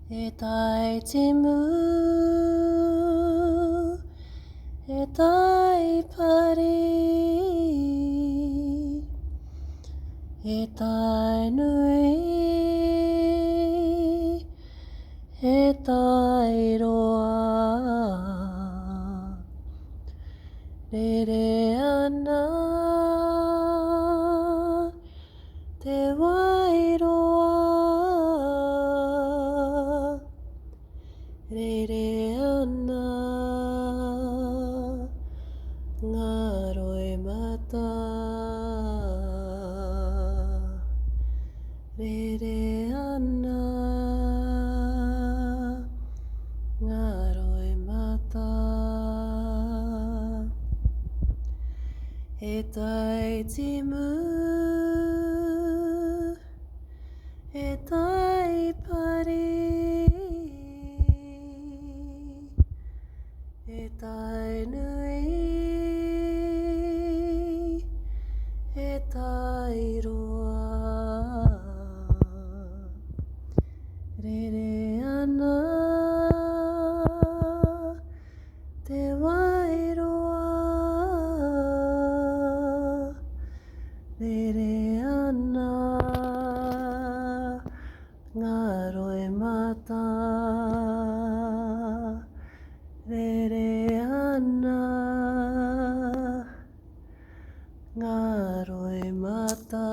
e tai timu, e tai pari, e tai nui, e tai roa, re re ana, te wairoa, re re ana, ngā roe mata, re re ana, ngā roe mata, e tai timu, e tai pari, e tai nui, e tai roa, re re ana, te wairoa, re re ana, ngā roe mata, re re ana, ngā roe mata,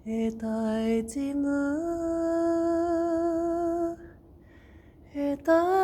e tai timu, e tai